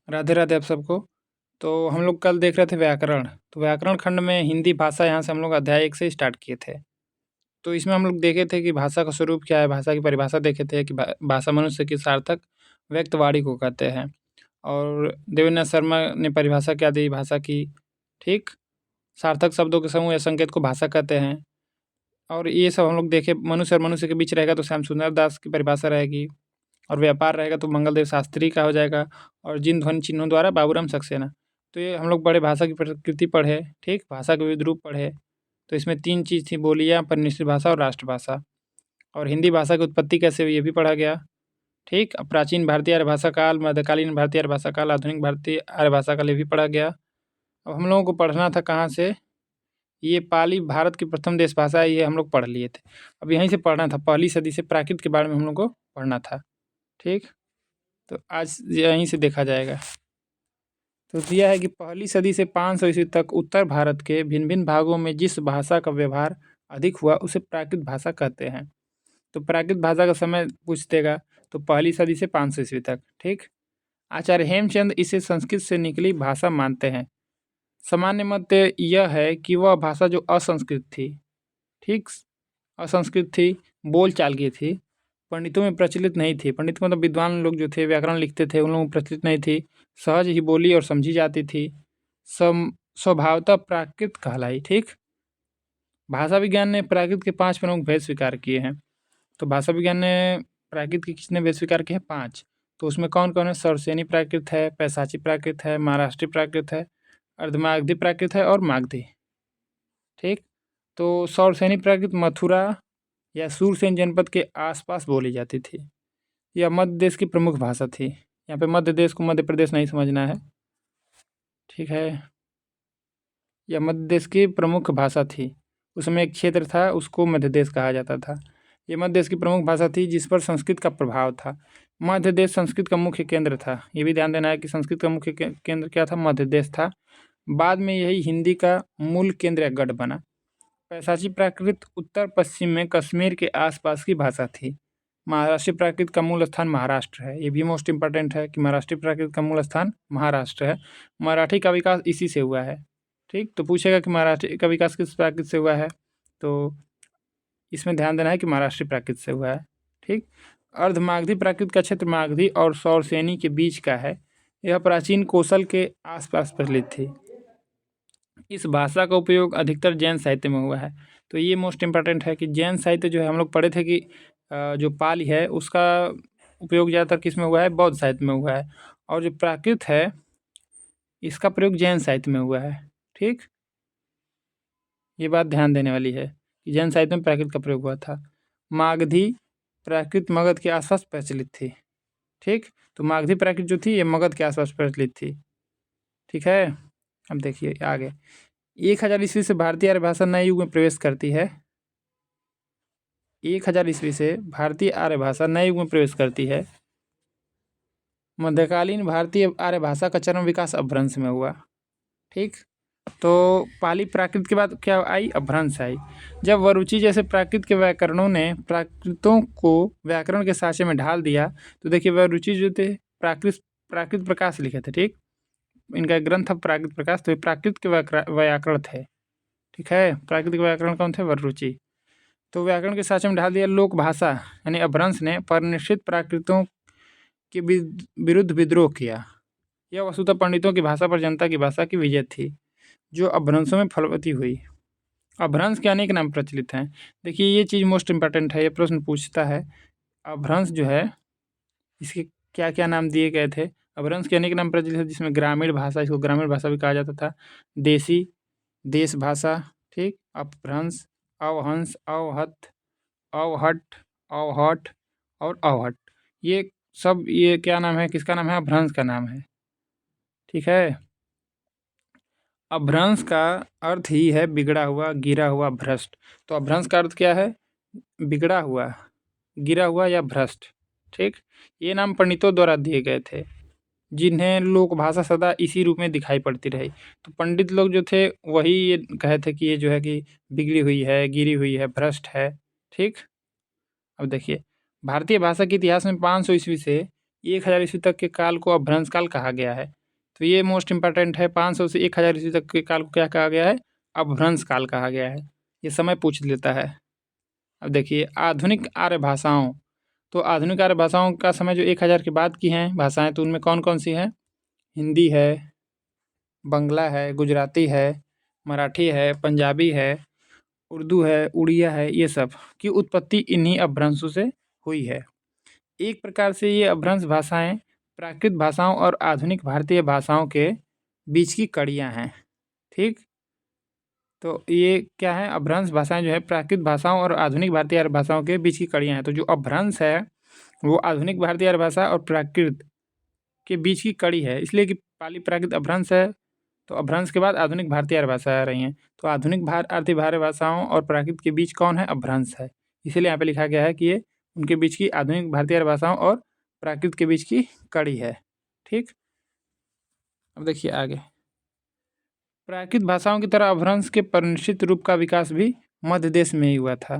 राधे राधे आप सबको। तो हम लोग कल देख रहे थे व्याकरण, तो व्याकरण खंड में हिंदी भाषा यहाँ से हम लोग अध्याय 1 से स्टार्ट किए थे। तो इसमें हम लोग देखे थे कि भाषा का स्वरूप क्या है, भाषा की परिभाषा देखे थे कि भाषा मनुष्य की सार्थक व्यक्त वाणी को कहते हैं। और देवेंद्र शर्मा ने परिभाषा क्या दी भाषा की, ठीक? सार्थक शब्दों के समूह या संकेत को भाषा कहते हैं। और ये सब हम लोग देखे, मनुष्य और मनुष्य के बीच रहेगा तो श्याम सुंदर दास की परिभाषा रहेगी, और व्यापार रहेगा तो मंगलदेव शास्त्री का हो जाएगा, और जिन ध्वनि चिन्हों द्वारा बाबूराम सक्सेना। तो ये हम लोग बड़े भाषा की प्रकृति पढ़े, ठीक? भाषा के विविध रूप पढ़े। तो इसमें 3 चीज़ थी, बोलियाँ, परिनिष्ठित भाषा और राष्ट्रभाषा। और हिंदी भाषा की उत्पत्ति कैसे हुई ये भी पढ़ा गया, ठीक? अब प्राचीन भारतीय आर्य भाषा काल, मध्यकालीन भारतीय आर्य भाषा काल, आधुनिक भारतीय आर्य भाषा काल, ये भी पढ़ा गया। अब हम लोगों को पढ़ना था कहाँ से, ये पाली भारत की प्रथम देश भाषा है, ये हम लोग पढ़ लिए थे। अब यहीं से पढ़ना था, पहली सदी से प्राकृत के बारे में हम लोग को पढ़ना था, ठीक? तो आज यहीं से देखा जाएगा। तो दिया है कि पहली सदी से 500 ईस्वी तक उत्तर भारत के भिन्न भिन्न भागों में जिस भाषा का व्यवहार अधिक हुआ उसे प्राकृत भाषा कहते हैं। तो प्राकृत भाषा का समय पूछ देगा, तो पहली सदी से 500 ईस्वी तक, ठीक? आचार्य हेमचंद इसे संस्कृत से निकली भाषा मानते हैं। सामान्य मत यह है कि वह भाषा जो असंस्कृत थी, ठीक? असंस्कृत थी, बोल चाल की थी, पंडितों में प्रचलित नहीं थी। पंडित मतलब विद्वान लोग जो थे, व्याकरण लिखते थे, उन लोगों में प्रचलित नहीं थी। सहज ही बोली और समझी जाती थी। स्वभावतः प्राकृत कहलाई, ठीक? भाषा विज्ञान ने प्राकृत के 5 प्रमुख भेद स्वीकार किए हैं। तो भाषा विज्ञान ने प्राकृत के कितने भेद स्वीकार किए हैं? 5। तो उसमें कौन कौन है? सरसेनी प्राकृत है, पैशाची प्राकृत है, महाराष्ट्रीय प्राकृत है, अर्धमागधी प्राकृत है और मागधी, ठीक? तो सौरसेनी प्राकृत मथुरा या सूरसेन जनपद के आसपास बोली जाती थी। यह मध्य देश की प्रमुख भाषा थी। यहाँ पे मध्य देश को मध्य प्रदेश नहीं समझना है, ठीक है? यह मध्य देश की प्रमुख भाषा थी। उसमें एक क्षेत्र था, उसको मध्य देश कहा जाता था। ये मध्य देश की प्रमुख भाषा थी जिस पर संस्कृत का प्रभाव था। मध्य देश संस्कृत का मुख्य केंद्र था। ये भी ध्यान देना है कि संस्कृत का मुख्य केंद्र क्या था? मध्य देश था। बाद में यही हिंदी का मूल केंद्र या गढ़ बना। पैशाची प्राकृत उत्तर पश्चिम में कश्मीर के आसपास की भाषा थी। महाराष्ट्रीय प्राकृत का मूल स्थान महाराष्ट्र है। ये भी मोस्ट इंपॉर्टेंट है कि महाराष्ट्रीय प्राकृत का मूल स्थान महाराष्ट्र है। मराठी का विकास इसी से हुआ है, ठीक? तो पूछेगा कि मराठी का विकास किस प्राकृत से हुआ है, तो इसमें ध्यान देना है कि महाराष्ट्रीय प्राकृत से हुआ है, ठीक? अर्धमागधी प्राकृत का क्षेत्र मागधी और सौरसेनी के बीच का है। यह प्राचीन कौशल के आसपास प्रचलित थी। इस भाषा का उपयोग अधिकतर जैन साहित्य में हुआ है। तो ये मोस्ट इम्पॉर्टेंट है कि जैन साहित्य जो है, हम लोग पढ़े थे कि जो पाली है उसका उपयोग ज़्यादातर किस में हुआ है? बौद्ध साहित्य में हुआ है। और जो प्राकृत है इसका प्रयोग जैन साहित्य में हुआ है, ठीक? ये बात ध्यान देने वाली है कि जैन साहित्य में प्राकृत का प्रयोग हुआ था। मागधी प्राकृत मगध के आसपास प्रचलित थी, ठीक? तो मागधी प्राकृत जो थी ये मगध के आसपास प्रचलित थी, ठीक है? अब देखिए आगे, 1000 ईस्वी से भारतीय आर्य भाषा नए युग में प्रवेश करती है। 1000 ईस्वी से भारतीय आर्य भाषा नए युग में प्रवेश करती है। मध्यकालीन भारतीय आर्य भाषा का चरम विकास अपभ्रंश में हुआ, ठीक? तो पाली प्राकृत के बाद क्या आई? अपभ्रंश आई। जब वरुचि जैसे प्राकृत के व्याकरणों ने प्राकृतों को व्याकरण के साँचे में ढाल दिया, तो देखिए वरुचि जो थे प्राकृत प्रकाश लिखे थे, ठीक? इनका ग्रंथ था प्राकृत प्रकाश। तो ये प्राकृत के व्याकरण थे, ठीक है? प्राकृतिक व्याकरण कौन थे? वरुचि। तो व्याकरण के साँचे में ढाल दिया लोक भाषा यानी अपभ्रंश ने परिनिष्ठित प्राकृतों के विरुद्ध विद्रोह किया। यह वस्तुतः पंडितों की भाषा पर जनता की भाषा की विजय थी, जो अपभ्रंशों में फलवती हुई। अपभ्रंश के अनेक नाम प्रचलित हैं। देखिए ये चीज़ मोस्ट इंपॉर्टेंट है, ये प्रश्न पूछता है। अपभ्रंश जो है इसके क्या क्या नाम दिए गए थे? अपभ्रंश के अनेक नाम प्रचलित हैं, जिसमें ग्रामीण भाषा, इसको ग्रामीण भाषा भी कहा जाता था। देशी, देश भाषा, ठीक? अपभ्रंश, अवहंस, अवहत, अवहट, अवहट और अवहट, ये सब ये क्या नाम है? किसका नाम है? अपभ्रंश का नाम है, ठीक है? अपभ्रंश का अर्थ ही है बिगड़ा हुआ, गिरा हुआ, भ्रष्ट। तो अपभ्रंश का अर्थ क्या है? बिगड़ा हुआ, गिरा हुआ या भ्रष्ट, ठीक? ये नाम पंडितों द्वारा दिए गए थे, जिन्हें लोक भाषा सदा इसी रूप में दिखाई पड़ती रही। तो पंडित लोग जो थे वही ये कहे थे कि ये जो है कि बिगड़ी हुई है, गिरी हुई है, भ्रष्ट है, ठीक? अब देखिए भारतीय भाषा के इतिहास में 500 ईस्वी से 1000 ईस्वी तक के काल को अपभ्रंश काल कहा गया है। तो ये मोस्ट इम्पॉर्टेंट है। 500 से 1000 ईस्वी तक के काल को क्या कहा गया है? अपभ्रंश काल कहा गया है। ये समय पूछ लेता है। अब देखिए आधुनिक आर्य भाषाओं, तो आधुनिक आर्य भाषाओं का समय जो 1000 के बाद की हैं भाषाएं, तो उनमें कौन कौन सी हैं? हिंदी है, बंगला है, गुजराती है, मराठी है, पंजाबी है, उर्दू है, उड़िया है, ये सब की उत्पत्ति इन्हीं अपभ्रंशों से हुई है। एक प्रकार से ये अपभ्रंश भाषाएं प्राकृत भाषाओं और आधुनिक भारतीय भाषाओं के बीच की कड़ियाँ हैं। ठीक, तो ये क्या है? अपभ्रंश भाषाएं जो है प्राकृत भाषाओं और आधुनिक भारतीय आर्य भाषाओं के बीच की कड़ियाँ हैं। तो जो अपभ्रंश है वो आधुनिक भारतीय आर्य भाषा और प्राकृत के बीच की कड़ी है, इसलिए कि पाली प्राकृत अपभ्रंश है, तो अपभ्रंश के बाद आधुनिक भारतीय आर्य भाषा आ रही हैं। तो आधुनिक भारतीय आर्य भाषाओं और प्राकृत के बीच कौन है? अपभ्रंश है। इसीलिए यहाँ पे लिखा गया है कि ये उनके बीच की आधुनिक भारतीय आर्य भाषाओं और प्राकृत के बीच की कड़ी है। ठीक, अब देखिए आगे। प्राकृत भाषाओं की तरह अपभ्रंश के परिनिश्चित रूप का विकास भी मध्य देश में ही हुआ था।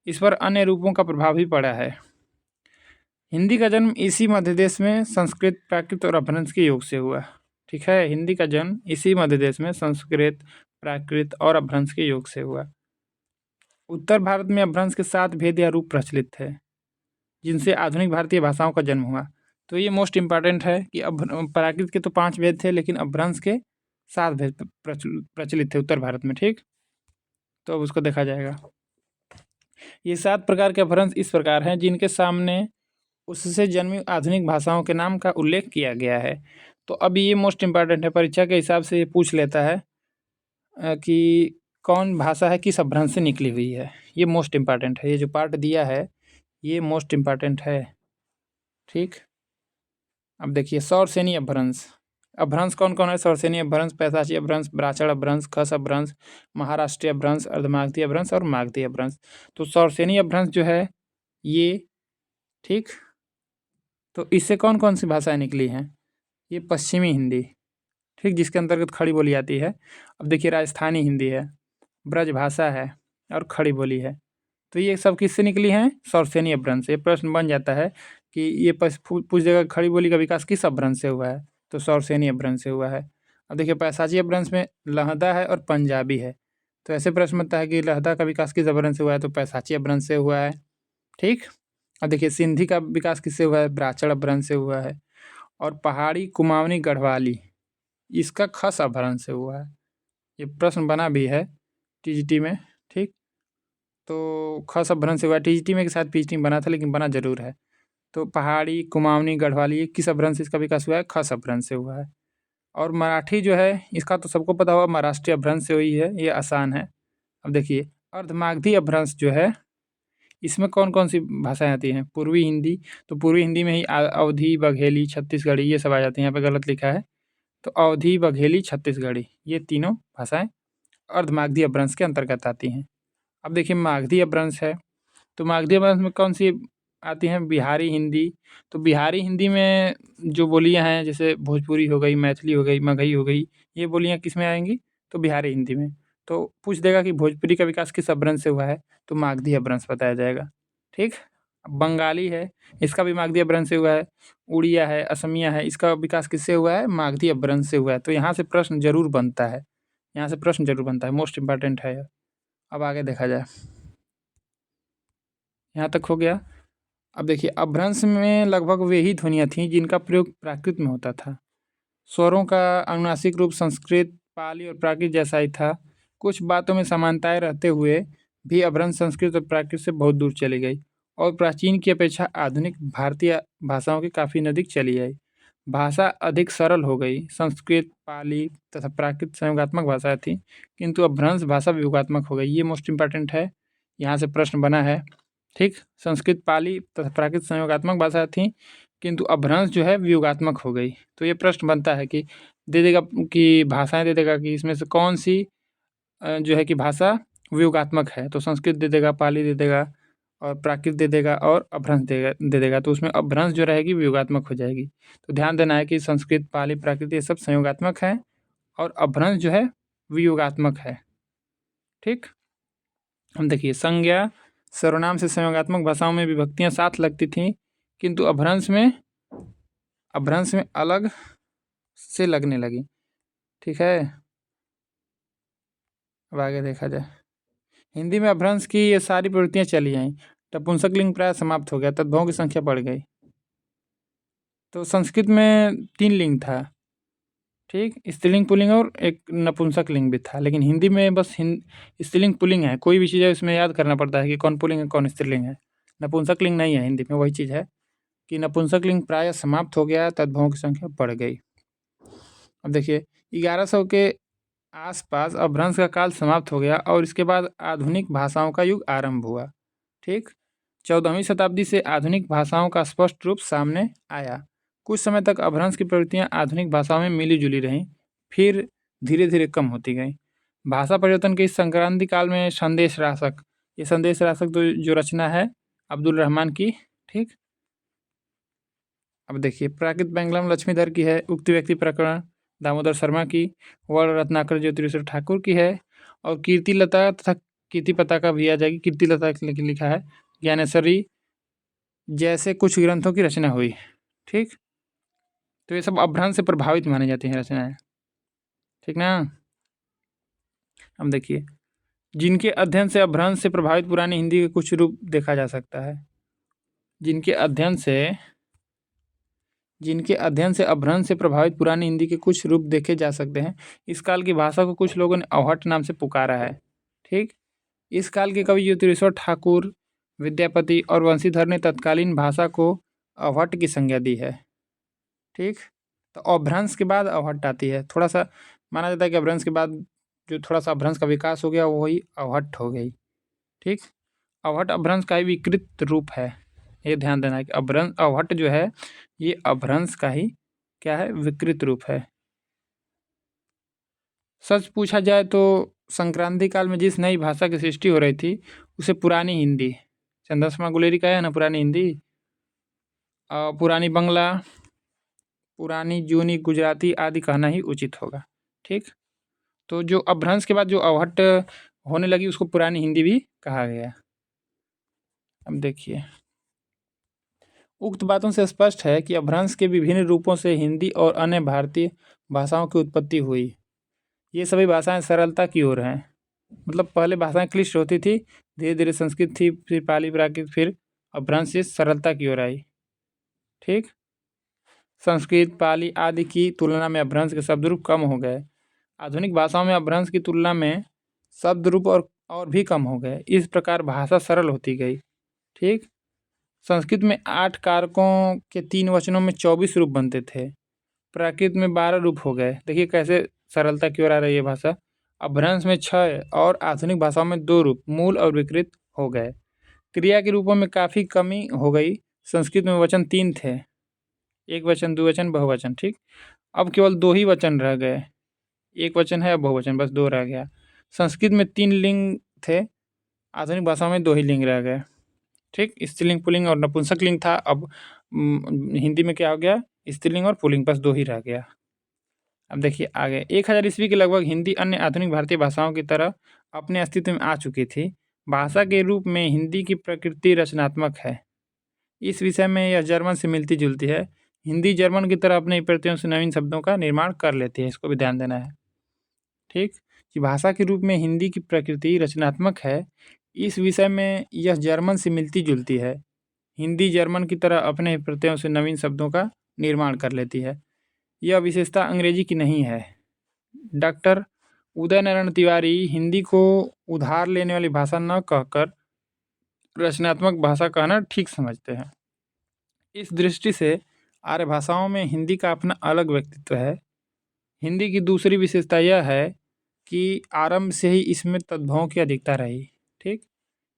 इस पर अन्य रूपों का प्रभाव भी पड़ा है। हिंदी का जन्म इसी मध्य देश में संस्कृत, प्राकृत और अपभ्रंश के योग से हुआ। ठीक है, हिंदी का जन्म इसी मध्य देश में संस्कृत, प्राकृत और अपभ्रंश के योग से हुआ। उत्तर भारत में अपभ्रंश के 7 भेद या रूप प्रचलित थे, जिनसे आधुनिक भारतीय भाषाओं का जन्म हुआ। तो ये मोस्ट इम्पॉर्टेंट है कि अब प्राकृत के तो 5 भेद थे, लेकिन अपभ्रंश के 7 भेद प्रचलित थे उत्तर भारत में। ठीक, तो अब उसको देखा जाएगा। ये 7 प्रकार के अपभ्रंश इस प्रकार हैं, जिनके सामने उससे जन्मी आधुनिक भाषाओं के नाम का उल्लेख किया गया है। तो अभी ये मोस्ट इम्पॉर्टेंट है, परीक्षा के हिसाब से ये पूछ लेता है कि कौन भाषा है किस अपभ्रंश से निकली हुई है। ये मोस्ट इम्पॉर्टेंट है, ये जो पार्ट दिया है ये मोस्ट इम्पॉर्टेंट है। ठीक, अब देखिए सौरसेनी अपभ्रंश। अपभ्रंश कौन कौन है? सौरसेनी अपभ्रंश, पैशाची अपभ्रंश, ब्राह्मण अपभ्रंश, खस अपभ्रंश, महाराष्ट्रीय अपभ्रंश, अर्धमागधी अपभ्रंश और मागधी अपभ्रंश। तो सौरसेनी अपभ्रंश जो है ये, ठीक, तो इससे कौन कौन सी भाषाएं निकली हैं? ये पश्चिमी हिंदी, ठीक, जिसके अंतर्गत खड़ी बोली आती है। अब देखिए राजस्थानी हिंदी है, ब्रजभाषा है और खड़ी बोली है। तो ये सब किससे निकली हैं? सौरसेनी अपभ्रंश से। प्रश्न बन जाता है कि ये पूछ देगा खड़ी बोली का विकास किस अपभ्रंश से हुआ है? तो सौरसेनी अपभ्रंश से हुआ है। अब देखिए पैशाची अपभ्रंश में लहदा है और पंजाबी है। तो ऐसे प्रश्न बनता है कि लहदा का विकास किस अपभ्रंश से हुआ है? तो पैशाची अपभ्रंश से हुआ है। ठीक, अब देखिए सिंधी का विकास किससे हुआ है? ब्राह्मण अपभ्रंश से हुआ है। और पहाड़ी, कुमाऊनी, गढ़वाली इसका खस अपभ्रंश से हुआ है। ये प्रश्न बना भी है टीजीटी में। ठीक, तो खस अपभ्रंश से हुआ है। टीजीटी में के साथ पीजीटी में बना था, लेकिन बना जरूर है। तो पहाड़ी, कुमाऊनी, गढ़वाली ये किस अपभ्रंश से इसका विकास हुआ है? खस अपभ्रंश से हुआ है। और मराठी जो है इसका तो सबको पता होगा, महाराष्ट्रीय अपभ्रंश से हुई है, ये आसान है। अब देखिए अर्धमागधी अपभ्रंश जो है इसमें कौन कौन सी भाषाएं आती हैं? पूर्वी हिंदी, तो पूर्वी हिंदी में ही अवधी, बघेली, छत्तीसगढ़ी ये सब आ जाती हैं। यहाँ पे गलत लिखा है, तो अवधी, बघेली, छत्तीसगढ़ी ये तीनों भाषाएं अर्धमागधी अपभ्रंश के अंतर्गत आती हैं। अब देखिए मागधी अपभ्रंश है, तो मागधी अपभ्रंश में कौन सी आती हैं? बिहारी हिंदी। तो बिहारी हिंदी में जो बोलियां हैं जैसे भोजपुरी हो गई, मैथिली हो गई, मगही हो गई, ये बोलियां किस में आएंगी? तो बिहारी हिंदी में। तो पूछ देगा कि भोजपुरी का विकास किस अपभ्रंश से हुआ है? तो मागधी अपभ्रंश बताया जाएगा। ठीक, बंगाली है, इसका भी मागधी अपभ्रंश से हुआ है। उड़िया है, असमिया है, इसका विकास किससे हुआ है? मागधी अपभ्रंश से हुआ है। तो यहाँ से प्रश्न जरूर बनता है, यहाँ से प्रश्न जरूर बनता है, मोस्ट इम्पॉर्टेंट है। अब आगे देखा जाए, यहाँ तक हो गया। अब देखिए अपभ्रंश में लगभग वे ही ध्वनियाँ थीं जिनका प्रयोग प्राकृत में होता था। स्वरों का अनुनासिक रूप संस्कृत, पाली और प्राकृत जैसा ही था। कुछ बातों में समानताएं रहते हुए भी अपभ्रंश संस्कृत और प्राकृत से बहुत दूर चली गई और प्राचीन की अपेक्षा आधुनिक भारतीय भाषाओं के काफ़ी नज़दीक चली आई। भाषा अधिक सरल हो गई। संस्कृत, पाली तथा प्राकृत संयोगात्मक भाषा थी, किंतु अपभ्रंश भाषा वियोगात्मक हो गई। ये मोस्ट इम्पॉर्टेंट है, यहाँ से प्रश्न बना है। ठीक, संस्कृत, पाली तथा प्राकृत संयोगात्मक भाषा थी, किंतु अपभ्रंश जो है वियोगात्मक हो गई। तो ये प्रश्न बनता है कि दे देगा कि भाषाएं दे देगा कि इसमें से कौन सी जो है कि भाषा वियोगात्मक है। तो संस्कृत दे देगा, पाली दे देगा और प्राकृत दे देगा और अपभ्रंश दे देगा। तो उसमें अपभ्रंश जो रहेगी वियोगात्मक हो जाएगी। तो ध्यान देना है कि संस्कृत, पाली, प्राकृत ये सब संयोगात्मक है और अपभ्रंश जो है वियोगात्मक है। ठीक, हम देखिए संज्ञा सर्वनाम से संयोगात्मक भाषाओं में विभक्तियां साथ लगती थीं, किंतु अपभ्रंश में अभ्रंश में अलग से लगने लगी। ठीक है, अब आगे देखा जाए। हिंदी में अभ्रंश की ये सारी प्रवृत्तियां चली आईं। नपुंसक लिंग प्राय समाप्त हो गया, तद्भवों की संख्या बढ़ गई। तो संस्कृत में 3 लिंग था, ठीक, स्त्रीलिंग पुल्लिंग और एक नपुंसक लिंग भी था, लेकिन हिंदी में बस स्त्रीलिंग पुल्लिंग है। कोई भी चीज़ है उसमें याद करना पड़ता है कि कौन पुल्लिंग है कौन स्त्रीलिंग है। नपुंसक लिंग नहीं है हिंदी में। वही चीज़ है कि नपुंसक लिंग प्राय समाप्त हो गया, तद्भवों की संख्या बढ़ गई। अब देखिए 1100 के आसपास अपभ्रंश का काल समाप्त हो गया और इसके बाद आधुनिक भाषाओं का युग आरंभ हुआ। ठीक, 14वीं शताब्दी से आधुनिक भाषाओं का स्पष्ट रूप सामने आया। कुछ समय तक अपभ्रंश की प्रवृत्तियां आधुनिक भाषाओं में मिली जुली रहीं, फिर धीरे धीरे कम होती गईं। भाषा परिवर्तन के इस संक्रांति काल में संदेश रासक, ये संदेश रासक जो रचना है अब्दुल रहमान की। ठीक, अब देखिए प्राकृत बैंगलम लक्ष्मीधर की है। उक्ति व्यक्ति प्रकरण दामोदर शर्मा की। वर्ण रत्नाकर ज्योतिरेश्वर ठाकुर की है। और कीर्तिलता तथा कीर्तिपता का भी आ जाएगी। कीर्तिलता लिखा है ज्ञानेश्वरी जैसे कुछ ग्रंथों की रचना हुई। ठीक, तो ये सब अपभ्रंश से प्रभावित मानी जाती हैं रचनाएं। ठीक ना। अब देखिए जिनके अध्ययन से अपभ्रंश से प्रभावित पुरानी हिंदी के कुछ रूप देखा जा सकता है। जिनके अध्ययन से अपभ्रंश से प्रभावित पुरानी हिंदी के कुछ रूप देखे जा सकते हैं। इस काल की भाषा को कुछ लोगों ने अवहट नाम से पुकारा है। ठीक, इस काल के कवि ज्योतिरेश्वर ठाकुर, विद्यापति और वंशीधर ने तत्कालीन भाषा को अवहट की संज्ञा दी है। ठीक, तो अपभ्रंश के बाद अवहट आती है। थोड़ा सा माना जाता है कि अपभ्रंश के बाद जो थोड़ा सा अपभ्रंश का विकास हो गया वही अवहट हो गई। ठीक, अवहट अपभ्रंश का ही विकृत रूप है, ये ध्यान देना है कि अवहट जो है ये अपभ्रंश का ही क्या है, विकृत रूप है। सच पूछा जाए तो संक्रांति काल में जिस नई भाषा की सृष्टि हो रही थी उसे पुरानी हिंदी, चंद्रशर्मा गुलेरी का है ना पुरानी हिंदी, पुरानी बंगला, पुरानी जूनी गुजराती आदि कहना ही उचित होगा। ठीक, तो जो अपभ्रंश के बाद जो अवहट होने लगी उसको पुरानी हिंदी भी कहा गया। अब देखिए उक्त बातों से स्पष्ट है कि अपभ्रंश के विभिन्न रूपों से हिंदी और अन्य भारतीय भाषाओं की उत्पत्ति हुई। ये सभी भाषाएं सरलता की ओर हैं। मतलब पहले भाषाएं क्लिष्ट होती थी, धीरे धीरे संस्कृत थी, फिर पाली प्राकृत, फिर अपभ्रंश से सरलता की ओर आई। ठीक, संस्कृत पाली आदि की तुलना में अपभ्रंश के शब्द रूप कम हो गए। आधुनिक भाषाओं में अपभ्रंश की तुलना में शब्द रूप और भी कम हो गए। इस प्रकार भाषा सरल होती गई। ठीक, संस्कृत में 8 कारकों के 3 वचनों में 24 रूप बनते थे। प्राकृत में 12 रूप हो गए। देखिए कैसे सरलता की ओर आ रही है भाषा। अपभ्रंश में 6 और आधुनिक भाषाओं में 2 रूप मूल और विकृत हो गए। क्रिया के रूपों में काफ़ी कमी हो गई। संस्कृत में वचन 3 थे, एक वचन, द्विवचन, बहुवचन। ठीक, अब केवल 2 ही वचन रह गए। एक वचन है, बहुवचन, बस 2 रह गया। संस्कृत में 3 लिंग थे, आधुनिक भाषा में 2 ही लिंग रह गए। ठीक, स्त्रीलिंग पुल्लिंग और नपुंसक लिंग था, अब हिंदी में क्या हो गया, स्त्रीलिंग और पुल्लिंग, बस 2 ही रह गया। अब देखिए आगे 1000 ईस्वी के लगभग हिंदी अन्य आधुनिक भारतीय भाषाओं की तरह अपने अस्तित्व में आ चुकी थी। भाषा के रूप में हिंदी की प्रकृति रचनात्मक है। इस विषय में यह जर्मन से मिलती जुलती है। हिंदी जर्मन की तरह अपने प्रत्ययों से नवीन शब्दों का निर्माण कर लेती है, इसको भी ध्यान देना है। ठीक, कि भाषा के रूप में हिंदी की प्रकृति रचनात्मक है, इस विषय में यह जर्मन से मिलती जुलती है। हिंदी जर्मन की तरह अपने प्रत्ययों से नवीन शब्दों का निर्माण कर लेती है। यह विशेषता अंग्रेजी की नहीं है। डॉक्टर उदय नारायण तिवारी हिंदी को उधार लेने वाली भाषा न कहकर रचनात्मक भाषा कहना ठीक समझते हैं। इस दृष्टि से आर्य भाषाओं में हिंदी का अपना अलग व्यक्तित्व है। हिंदी की दूसरी विशेषता यह है कि आरंभ से ही इसमें तद्भवों की अधिकता रही। ठीक,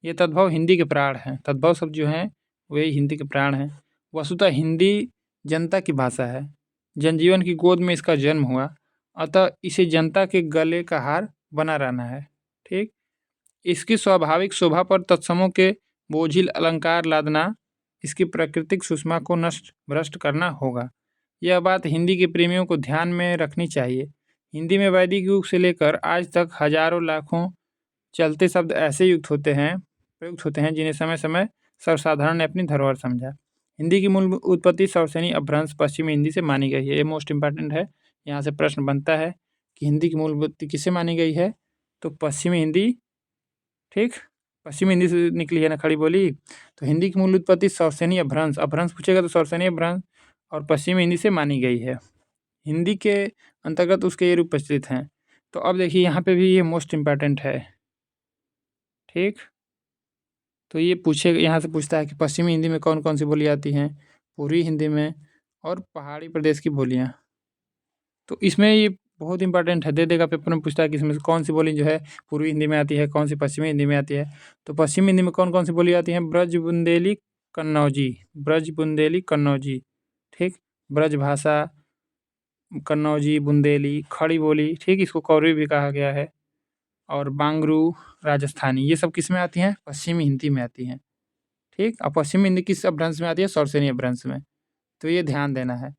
ये तद्भव हिंदी के प्राण हैं। तद्भव शब्द जो हैं वे हिंदी के प्राण हैं। वस्तुतः हिंदी जनता की भाषा है। जनजीवन की गोद में इसका जन्म हुआ, अतः इसे जनता के गले का हार बना रहना है। ठीक, इसकी स्वाभाविक शोभा पर तत्समों के बोझिल अलंकार लादना, इसकी प्राकृतिक सुषमा को नष्ट भ्रष्ट करना होगा। यह बात हिंदी के प्रेमियों को ध्यान में रखनी चाहिए। हिंदी में वैदिक युग से लेकर आज तक हजारों लाखों चलते शब्द ऐसे प्रयुक्त होते हैं जिन्हें समय समय सर्वसाधारण ने अपनी धरोहर समझा। हिंदी की मूल उत्पत्ति सौसनी अपभ्रंश पश्चिमी हिंदी से मानी गई है। ये मोस्ट इंपॉर्टेंट है। यहाँ से प्रश्न बनता है कि हिंदी की मूल उत्पत्ति किससे मानी गई है, तो पश्चिमी हिंदी, ठीक, पश्चिमी हिंदी से निकली है ना खड़ी बोली। तो हिंदी की मूल उत्पत्ति सौसनी अपभ्रंश, अपभ्रंश पूछेगा तो सौसनी अपभ्रंश और पश्चिमी हिंदी से मानी गई है। हिंदी के अंतर्गत उसके ये रूप प्रचलित हैं। तो अब देखिए यहाँ पे भी ये मोस्ट इम्पॉर्टेंट है, ठीक। तो ये पूछेगा, यहाँ से पूछता है कि पश्चिमी हिंदी में कौन कौन सी बोली आती हैं, पूर्वी हिंदी में और पहाड़ी प्रदेश की बोलियाँ। तो इसमें ये बहुत इंपॉर्टेंट है, दे देगा पेपर में पूछता है कि इसमें से कौन सी बोली जो है पूर्वी हिंदी में आती है, कौन सी पश्चिमी हिंदी में आती है। तो पश्चिमी हिंदी में कौन कौन सी बोली आती हैं, ब्रज बुंदेली कन्नौजी, ब्रज बुंदेली कन्नौजी, ठीक, ब्रज भाषा, कन्नौजी, बुंदेली, खड़ी बोली, ठीक, इसको कौरवी भी कहा गया है, और बांगरू, राजस्थानी, ये सब किस में आती हैं, पश्चिमी हिंदी में आती हैं, ठीक। और पश्चिमी हिंदी किस अपभ्रंश में आती है, सौरसेनी अपभ्रंश में। तो ये ध्यान देना है।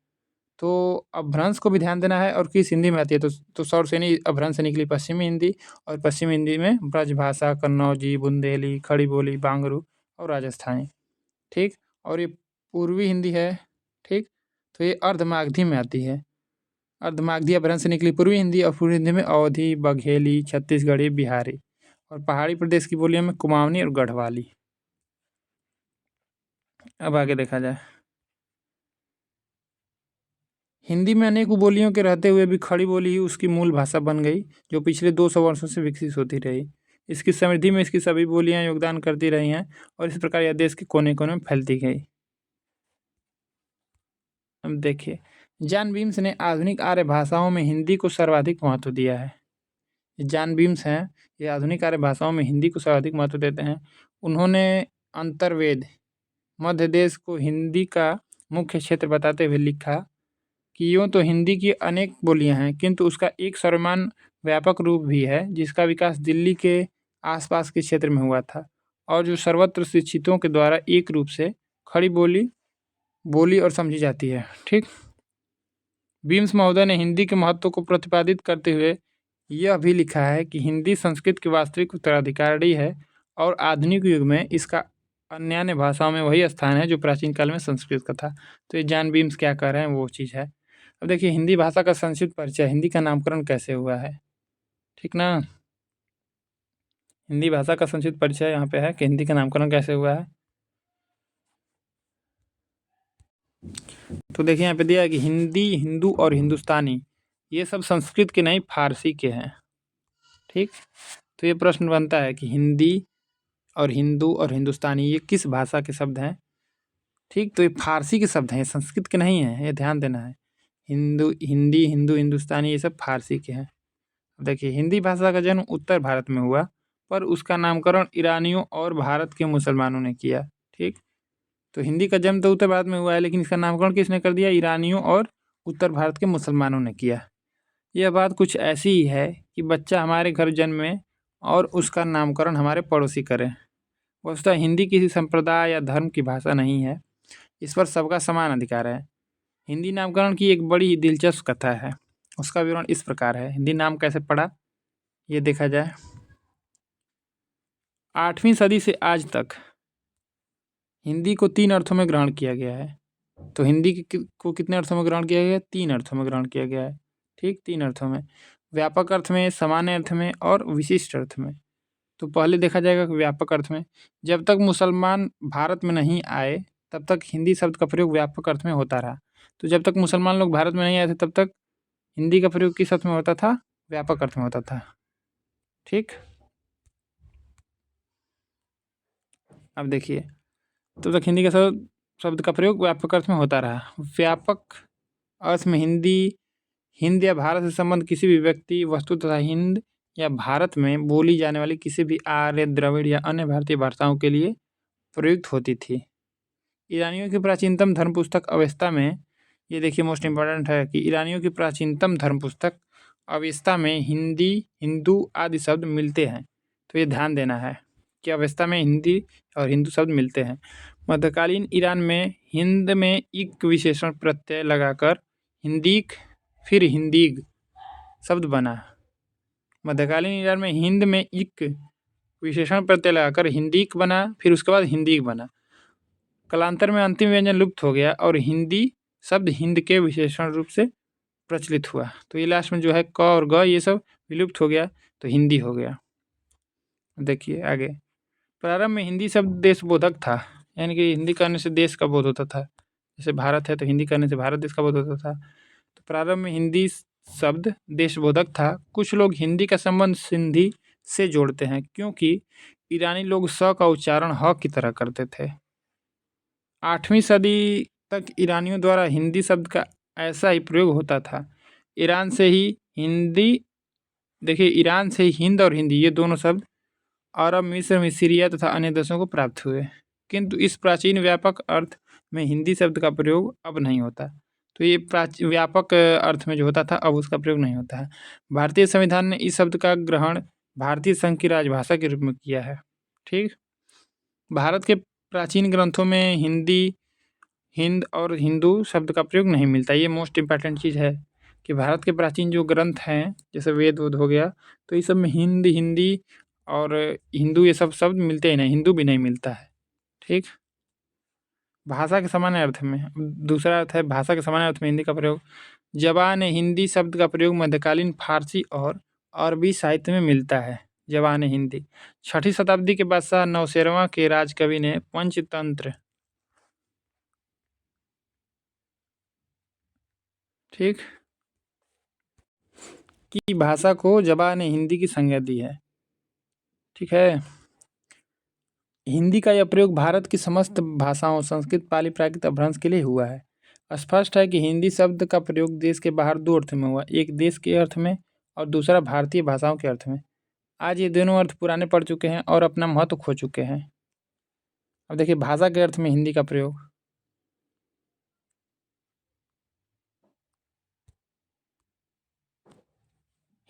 तो अपभ्रंश को भी ध्यान देना है और किस हिंदी में आती है, तो सौरसेनी अपभ्रंश से निकली पश्चिमी हिंदी, और पश्चिमी हिंदी में ब्रजभाषा, कन्नौजी, बुंदेली, खड़ी बोली, बांगरू और राजस्थानी, ठीक। और ये पूर्वी हिंदी है, ठीक। तो ये अर्धमागधी में आती है। अर्धमागधी अपभ्रंश से निकली पूर्वी हिंदी, और पूर्वी हिंदी में अवधी, बघेली, छत्तीसगढ़ी, बिहारी, और पहाड़ी प्रदेश की बोलियों में कुमाऊनी और गढ़वाली। अब आगे देखा जाए, हिंदी में अनेक बोलियों के रहते हुए भी खड़ी बोली ही उसकी मूल भाषा बन गई, जो पिछले 200 वर्षों से विकसित होती रही। इसकी समृद्धि में इसकी सभी बोलियां योगदान करती रही हैं, और इस प्रकार यह देश के कोने कोने में फैलती गई। अब देखिए, जॉन बीम्स ने आधुनिक आर्य भाषाओं में हिंदी को सर्वाधिक महत्व दिया है। जॉन बीम्स हैं, ये आधुनिक आर्य भाषाओं में हिंदी को सर्वाधिक महत्व देते हैं। उन्होंने अंतर्वेद मध्य देश को हिंदी का मुख्य क्षेत्र बताते हुए लिखा कि यूँ तो हिंदी की अनेक बोलियां हैं, किंतु उसका एक सर्वमान्य व्यापक रूप भी है, जिसका विकास दिल्ली के आसपास के क्षेत्र में हुआ था, और जो सर्वत्र शिक्षितों के द्वारा एक रूप से खड़ी बोली बोली और समझी जाती है, ठीक। बीम्स महोदय ने हिंदी के महत्व को प्रतिपादित करते हुए यह भी लिखा है कि हिंदी संस्कृत की वास्तविक उत्तराधिकारी है, और आधुनिक युग में इसका अन्य भाषाओं में वही स्थान है जो प्राचीन काल में संस्कृत का था। तो ये जॉन बीम्स क्या कह रहे हैं, वो चीज़ है। अब देखिए, हिंदी भाषा का संक्षिप्त परिचय, हिंदी का नामकरण कैसे हुआ है, ठीक ना। हिंदी भाषा का संक्षिप्त परिचय यहाँ पे है कि हिंदी का नामकरण कैसे हुआ है। तो देखिए यहाँ पे दिया है कि हिंदी, हिंदू और हिंदुस्तानी ये सब संस्कृत के नहीं, फारसी के हैं, ठीक। तो ये प्रश्न बनता है कि हिंदी और हिंदू और हिंदुस्तानी ये किस भाषा के शब्द हैं, ठीक। तो ये फारसी के शब्द हैं, ये संस्कृत के नहीं हैं, ये ध्यान देना है। हिंदी, हिंदू, हिंदुस्तानी ये सब फारसी के हैं। देखिए, हिंदी भाषा का जन्म उत्तर भारत में हुआ, पर उसका नामकरण ईरानियों और भारत के मुसलमानों ने किया, ठीक। तो हिंदी का जन्म तो उत्तर भारत में हुआ है, लेकिन इसका नामकरण किसने कर दिया, ईरानियों और उत्तर भारत के मुसलमानों ने किया। यह बात कुछ ऐसी ही है कि बच्चा हमारे घर जन्मे और उसका नामकरण हमारे पड़ोसी करें। वस्तुतः हिंदी किसी संप्रदाय या धर्म की भाषा नहीं है, इस पर सबका समान अधिकार है। हिंदी नामकरण की एक बड़ी दिलचस्प कथा है। उसका विवरण इस प्रकार है। हिंदी नाम कैसे पड़ा, ये देखा जाए। 8वीं सदी से आज तक हिंदी को 3 अर्थों में ग्रहण किया गया है। तो हिंदी को कितने अर्थों में ग्रहण किया गया है, 3 अर्थों में ग्रहण किया गया है, ठीक, 3 अर्थों में, व्यापक अर्थ में, सामान्य अर्थ में और विशिष्ट अर्थ में। तो पहले देखा जाएगा कि व्यापक अर्थ में, जब तक मुसलमान भारत में नहीं आए तब तक हिंदी शब्द का प्रयोग व्यापक अर्थ में होता रहा। तो जब तक मुसलमान लोग भारत में नहीं आए थे तब तक हिंदी का प्रयोग किस अर्थ में होता था, व्यापक अर्थ में होता था, ठीक। अब देखिए, तब तक हिंदी का शब्द का प्रयोग व्यापक अर्थ में होता रहा। व्यापक अर्थ में हिंद या भारत से संबंध किसी भी व्यक्ति, वस्तु तथा हिंद या भारत में बोली जाने वाली किसी भी आर्य, द्रविड़ या अन्य भारतीय भाषाओं के लिए प्रयुक्त होती थी। ईरानियों की प्राचीनतम धर्म पुस्तक अवेस्ता में, ये देखिए मोस्ट इम्पॉर्टेंट है कि ईरानियों की प्राचीनतम धर्म पुस्तक अवेस्ता में हिंदी, हिंदू आदि शब्द मिलते हैं। तो ये ध्यान देना है कि अवेस्ता में हिंदी और हिंदू शब्द मिलते हैं। मध्यकालीन ईरान में हिंद में इक विशेषण प्रत्यय लगाकर हिंदीक फिर हिंदीग शब्द बना। मध्यकालीन ईरान में हिंद में इक विशेषण प्रत्यय लगाकर हिंदीक बना, फिर उसके बाद हिंदीग बना। कालांतर में अंतिम व्यंजन लुप्त हो गया और हिंदी शब्द हिंद के विशेषण रूप से प्रचलित हुआ। तो ये लास्ट में जो है क और ग ये सब विलुप्त हो गया तो हिंदी हो गया। देखिए आगे, प्रारंभ में हिंदी शब्द देशबोधक था, यानी कि हिंदी करने से देश का बोध होता था। जैसे भारत है तो हिंदी करने से भारत देश का बोध होता था। तो प्रारंभ में हिंदी शब्द देशबोधक था। कुछ लोग हिंदी का संबंध सिंधी से जोड़ते हैं क्योंकि ईरानी लोग स का उच्चारण ह की तरह करते थे। 8वीं सदी तक ईरानियों द्वारा हिंदी शब्द का ऐसा ही प्रयोग होता था। ईरान से ही हिंदी, देखिए ईरान से ही हिंद और हिंदी ये दोनों शब्द अरब, मिस्र, सीरिया तथा अन्य देशों को प्राप्त हुए, किंतु इस प्राचीन व्यापक अर्थ में हिंदी शब्द का प्रयोग अब नहीं होता। तो ये व्यापक अर्थ में जो होता था अब उसका प्रयोग नहीं होता है। भारतीय संविधान ने इस शब्द का ग्रहण भारतीय संघ की राजभाषा के रूप में किया है। ठीक, भारत के प्राचीन ग्रंथों में हिंदी, हिंद और हिंदू शब्द का प्रयोग नहीं मिलता। ये मोस्ट इम्पॉर्टेंट चीज़ है कि भारत के प्राचीन जो ग्रंथ हैं जैसे वेद वुद हो गया तो ये सब में हिंद, हिंदी और हिंदू ये सब शब्द मिलते ही नहीं, हिंदू भी नहीं मिलता है। ठीक, भाषा के सामान्य अर्थ में दूसरा अर्थ है भाषा के सामान्य अर्थ में हिंदी का प्रयोग। ज़बान हिंदी शब्द का प्रयोग मध्यकालीन फारसी और अरबी साहित्य में मिलता है। ज़बान हिंदी 6ठी शताब्दी के बादशाह नौशेरवां के राजकवि ने पंचतंत्र, ठीक, की भाषा को ज़बान हिंदी की संज्ञा दी है। ठीक है, हिंदी का यह प्रयोग भारत की समस्त भाषाओं संस्कृत, पाली, प्राकृत, अपभ्रंश के लिए हुआ है। स्पष्ट है कि हिंदी शब्द का प्रयोग देश के बाहर दो अर्थ में हुआ, एक देश के अर्थ में और दूसरा भारतीय भाषाओं के अर्थ में। आज ये दोनों अर्थ पुराने पड़ चुके हैं और अपना महत्व खो चुके हैं। अब देखिए भाषा के अर्थ में हिंदी का प्रयोग,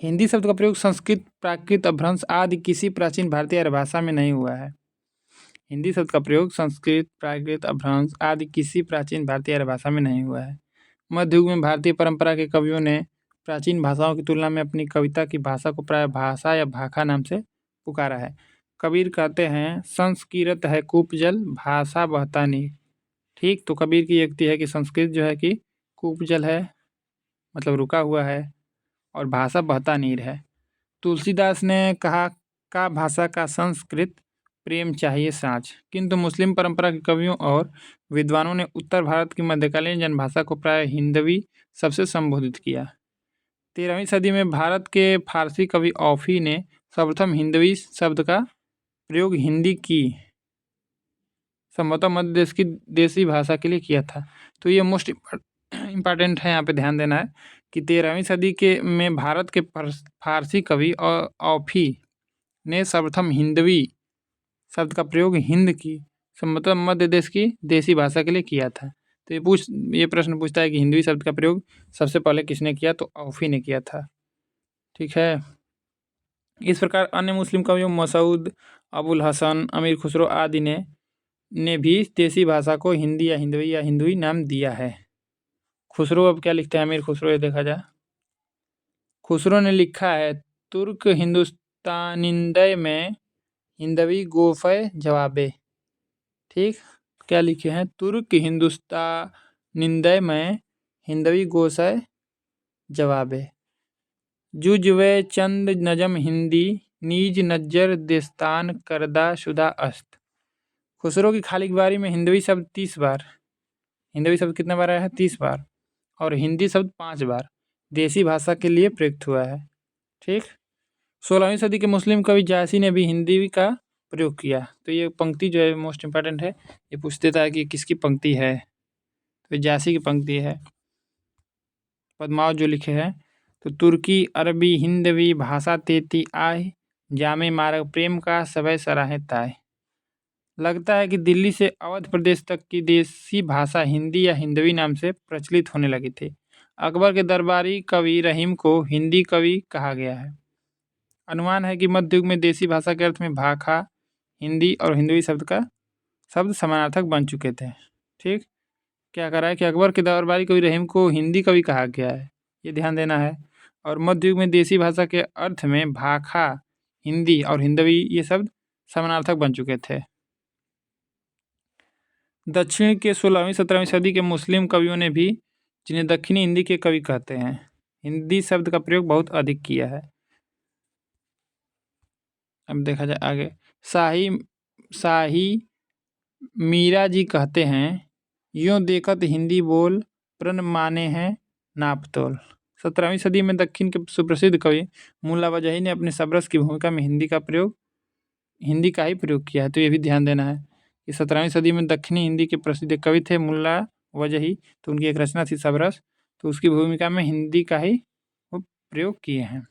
हिंदी शब्द का प्रयोग संस्कृत, प्राकृत, अपभ्रंश आदि किसी प्राचीन भारतीय भाषा में नहीं हुआ है। हिंदी शब्द का प्रयोग संस्कृत, प्राकृत, अपभ्रंश आदि किसी प्राचीन भारतीय भाषा में नहीं हुआ है। मध्य युग में भारतीय परंपरा के कवियों ने प्राचीन भाषाओं की तुलना में अपनी कविता की भाषा को प्राय भाषा या भाखा नाम से पुकारा है। कबीर कहते हैं संस्कृत है कूप जल, भाषा बहता नीर। ठीक, तो कबीर की युक्ति है कि संस्कृत जो है कि कूप जल है, मतलब रुका हुआ है, और भाषा बहता नीर है। तुलसीदास ने कहा का भाषा का संस्कृत प्रेम चाहिए साँच, किंतु मुस्लिम परंपरा के कवियों और विद्वानों ने उत्तर भारत की मध्यकालीन जनभाषा को प्राय हिंदवी सबसे संबोधित किया। 13वीं सदी में भारत के फारसी कवि औफी ने सर्वप्रथम हिंदवी शब्द का प्रयोग हिंदी की संभवतः मध्य देश की देसी भाषा के लिए किया था। तो ये मोस्ट इम्पॉर्टेंट है, यहाँ पे ध्यान देना है कि 13वीं सदी के में भारत के फारसी कवि औफी ने सर्वप्रथम हिंदवी शब्द का प्रयोग हिंद की मतलब मध्य देश की देसी भाषा के लिए किया था। तो ये प्रश्न पूछता है कि हिंदवी शब्द का प्रयोग सबसे पहले किसने किया, तो औफी ने किया था। ठीक है, इस प्रकार अन्य मुस्लिम कवियों मसूद, अबुल हसन, अमीर खुसरो आदि ने भी देसी भाषा को हिंदी या हिंदवी नाम दिया है। खुसरो अब क्या लिखते हैं, अमीर खुसरो, ये देखा जाए। खुसरो ने लिखा है तुर्क हिंदुस्तानिंदय में हिंदवी गोफय जवाबे। ठीक, क्या लिखे हैं, तुर्क हिंदुस्तानिंदय में हिंदवी गोशय जवाबे, जुजवे चंद नजम हिंदी नीज नज्जर देस्तान करदा शुदा अस्त। खुसरो की खाली बारी में हिंदवी शब्द 30 बार, हिंदवी शब्द कितने बार आया है, 30 बार, और हिंदी शब्द 5 बार देसी भाषा के लिए प्रयुक्त हुआ है। ठीक, 16वीं सदी के मुस्लिम कवि जायसी ने भी हिंदी का प्रयोग किया। तो ये पंक्ति जो है मोस्ट इम्पॉर्टेंट है, ये पूछ देता है कि किसकी पंक्ति है, तो जायसी की पंक्ति है। पद्मावत जो लिखे हैं, तो तुर्की अरबी हिंदवी भाषा तेती आय, जामे मार्ग प्रेम का सवय सराहे ताय। लगता है कि दिल्ली से अवध प्रदेश तक की देसी भाषा हिंदी या हिंदवी नाम से प्रचलित होने लगी थी। अकबर के दरबारी कवि रहीम को हिंदी कवि कहा गया है। अनुमान है कि मध्य युग में देसी भाषा के अर्थ में भाखा, हिंदी और हिंदवी शब्द समानार्थक बन चुके थे। ठीक, क्या करा है कि अकबर के दरबारी कवि रहीम को हिंदी कवि कहा गया है, ये ध्यान देना है। और मध्य युग में देसी भाषा के अर्थ में भाखा, हिंदी और हिंदवी ये शब्द समानार्थक बन चुके थे। दक्षिण के 16वीं 17वीं सदी के मुस्लिम कवियों ने भी, जिन्हें दक्षिणी हिंदी के कवि कहते हैं, हिंदी शब्द का प्रयोग बहुत अधिक किया है। अब देखा जाए आगे, शाही शाही मीरा जी कहते हैं, यूं देखत हिंदी बोल प्रण माने हैं नापतोल। 17वीं सदी में दक्षिण के सुप्रसिद्ध कवि मुल्ला वजही ने अपने सबरस की भूमिका में हिंदी का ही प्रयोग किया है। तो ये भी ध्यान देना है कि 17वीं सदी में दक्षिणी हिंदी के प्रसिद्ध कवि थे मुल्ला वजही, तो उनकी एक रचना थी सबरस, तो उसकी भूमिका में हिंदी का ही वो प्रयोग किए हैं।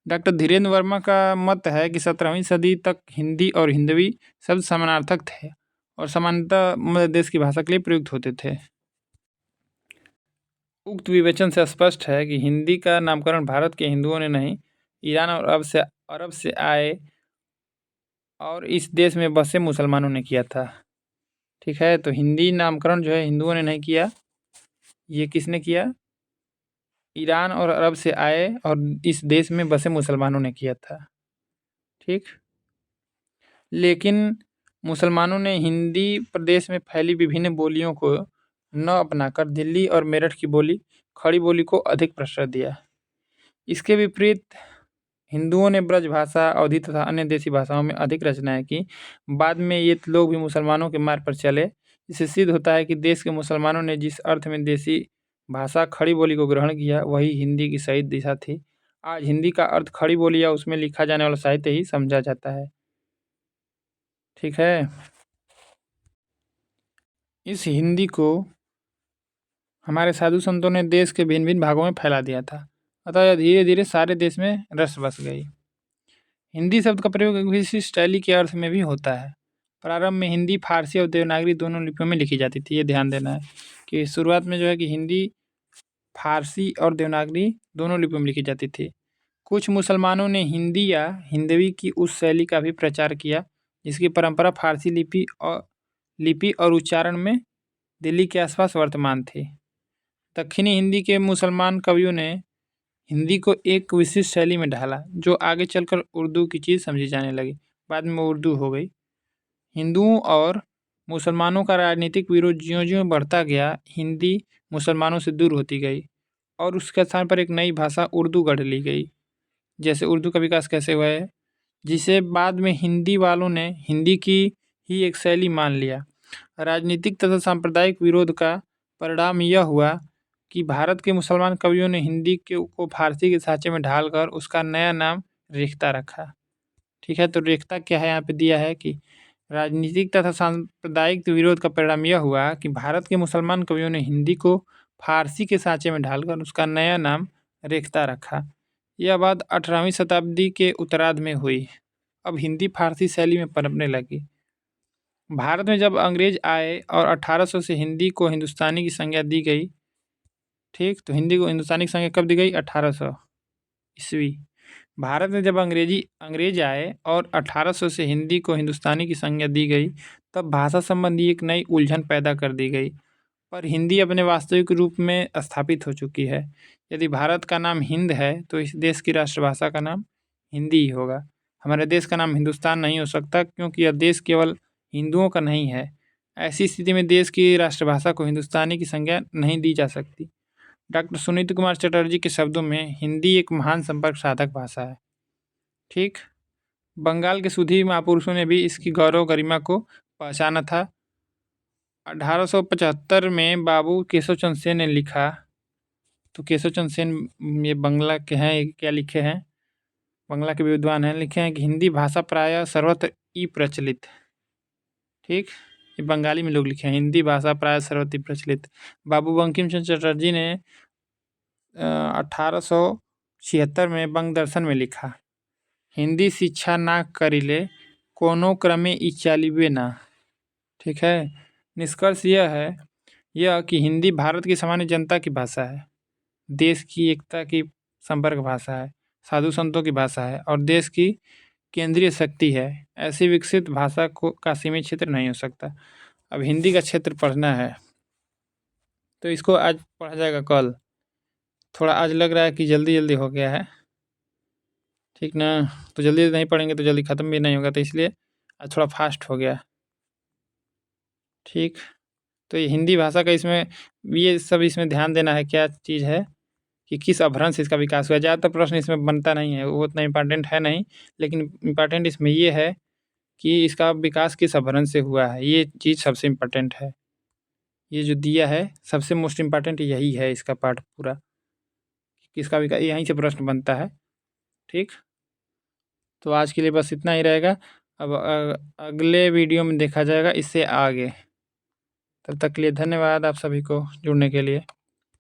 डॉक्टर धीरेन्द्र वर्मा का मत है कि 17वीं सदी तक हिंदी और हिंदवी शब्द समानार्थक थे और सामान्यतः मध्य देश की भाषा के लिए प्रयुक्त होते थे। उक्त विवेचन से स्पष्ट है कि हिंदी का नामकरण भारत के हिंदुओं ने नहीं, ईरान और अरब से आए और इस देश में बसे मुसलमानों ने किया था। ठीक है, तो हिंदी नामकरण जो है हिंदुओं ने नहीं किया, ये किसने किया? ईरान और अरब से आए और इस देश में बसे मुसलमानों ने किया था। ठीक, लेकिन मुसलमानों ने हिंदी प्रदेश में फैली विभिन्न बोलियों को न अपनाकर दिल्ली और मेरठ की बोली खड़ी बोली को अधिक प्रश्रय दिया। इसके विपरीत हिंदुओं ने ब्रज भाषा, अवधी तथा अन्य देसी भाषाओं में अधिक रचनाएं की। बाद में ये लोग भी मुसलमानों के मार्ग पर चले। इससे सिद्ध होता है कि देश के मुसलमानों ने जिस अर्थ में देसी भाषा खड़ी बोली को ग्रहण किया, वही हिंदी की सही दिशा थी। आज हिंदी का अर्थ खड़ी बोली या उसमें लिखा जाने वाला साहित्य ही समझा जाता है। ठीक है, इस हिंदी को हमारे साधु संतों ने देश के भिन्न भिन्न भागों में फैला दिया था, अतः यह धीरे धीरे सारे देश में रस बस गई। हिंदी शब्द का प्रयोग एक विशिष्ट शैली के अर्थ में भी होता है। प्रारंभ में हिंदी, फारसी और देवनागरी दोनों लिपियों में लिखी जाती थी। ये ध्यान देना है कि शुरुआत में जो है कि हिंदी, फारसी और देवनागरी दोनों लिपियों में लिखी जाती थी। कुछ मुसलमानों ने हिंदी या हिंदवी की उस शैली का भी प्रचार किया जिसकी परंपरा फारसी लिपि और उच्चारण में दिल्ली के आसपास वर्तमान थी। दक्षिणी हिंदी के मुसलमान कवियों ने हिंदी को एक विशिष्ट शैली में ढाला, जो आगे चलकर उर्दू की चीज़ समझी जाने लगी। बाद में उर्दू हो गई। हिंदुओं और मुसलमानों का राजनीतिक विरोध ज्यों-ज्यों बढ़ता गया, हिंदी मुसलमानों से दूर होती गई और उसके स्थान पर एक नई भाषा उर्दू गढ़ ली गई। जैसे उर्दू का विकास कैसे हुआ है, जिसे बाद में हिंदी वालों ने हिंदी की ही एक शैली मान लिया। राजनीतिक तथा सांप्रदायिक विरोध का परिणाम यह हुआ कि भारत के मुसलमान कवियों ने हिंदी को फारसी के साँचे में ढालकर उसका नया नाम रेख्ता रखा। ठीक है, तो रेख्ता क्या है यहाँ पे दिया है कि राजनीतिक तथा सांप्रदायिक विरोध का परिणाम यह हुआ कि भारत के मुसलमान कवियों ने हिंदी को फारसी के साँचे में ढालकर उसका नया नाम रेख्ता रखा। यह बात 18वीं शताब्दी के उत्तरार्ध में हुई। अब हिंदी फारसी शैली में पनपने लगी। भारत में जब अंग्रेज आए और 1800 से हिंदी को हिंदुस्तानी की संज्ञा दी गई। ठीक, तो हिंदी को हिंदुस्तानी की संज्ञा कब दी गई? 1800 ईस्वी। भारत में जब अंग्रेज आए और 1800 से हिंदी को हिंदुस्तानी की संज्ञा दी गई, तब भाषा संबंधी एक नई उलझन पैदा कर दी गई। पर हिंदी अपने वास्तविक रूप में स्थापित हो चुकी है। यदि भारत का नाम हिंद है तो इस देश की राष्ट्रभाषा का नाम हिंदी ही होगा। हमारे देश का नाम हिंदुस्तान नहीं हो सकता, क्योंकि यह देश केवल हिंदुओं का नहीं है। ऐसी स्थिति में देश की राष्ट्रभाषा को हिंदुस्तानी की संज्ञा नहीं दी जा सकती। डॉक्टर सुनीत कुमार चटर्जी के शब्दों में हिंदी एक महान संपर्क साधक भाषा है। ठीक, बंगाल के सुधी महापुरुषों ने भी इसकी गौरव गरिमा को पहचाना था। 1875 में बाबू केशव चंद्र सेन ने लिखा, तो केशव चंद्र सेन ये बंगला के हैं, क्या लिखे हैं, बंगला के विद्वान हैं, लिखे हैं कि हिंदी भाषा प्रायः सर्वत्र ही प्रचलित। ठीक, ये बंगाली में लोग लिखे हैं, हिंदी भाषा प्रायः सर्वत्र ही प्रचलित। बाबू बंकिम चंद्र चटर्जी ने 1876 में बंग दर्शन में लिखा, हिंदी शिक्षा ना करिले कोनो क्रमे ई चालिबे ना। ठीक है, निष्कर्ष यह है कि हिंदी भारत की सामान्य जनता की भाषा है, देश की एकता की संपर्क भाषा है, साधु संतों की भाषा है और देश की केंद्रीय शक्ति है। ऐसी विकसित भाषा का सीमित क्षेत्र नहीं हो सकता। अब हिंदी का क्षेत्र पढ़ना है, तो इसको आज पढ़ा जाएगा कल। थोड़ा आज लग रहा है कि जल्दी जल्दी हो गया है, ठीक ना, तो जल्दी नहीं पढ़ेंगे तो जल्दी ख़त्म भी नहीं होगा, तो इसलिए आज थोड़ा फास्ट हो गया। ठीक। तो ये हिंदी भाषा का इसमें ये सब इसमें ध्यान देना है, क्या चीज़ है कि किस अपभ्रंश से इसका विकास हुआ है। ज़्यादातर प्रश्न इसमें बनता नहीं है, वो उतना इम्पोर्टेंट है नहीं, लेकिन इम्पोर्टेंट इसमें ये है कि इसका विकास किस अपभ्रंश से हुआ है, ये चीज़ सबसे इम्पोर्टेंट है। ये जो दिया है सबसे मोस्ट इम्पोर्टेंट यही है इसका पार्ट पूरा, किसका विकास, यहीं से प्रश्न बनता है। ठीक, तो आज के लिए बस इतना ही रहेगा। अब अगले वीडियो में देखा जाएगा इससे आगे। तब तक के लिए धन्यवाद आप सभी को जुड़ने के लिए।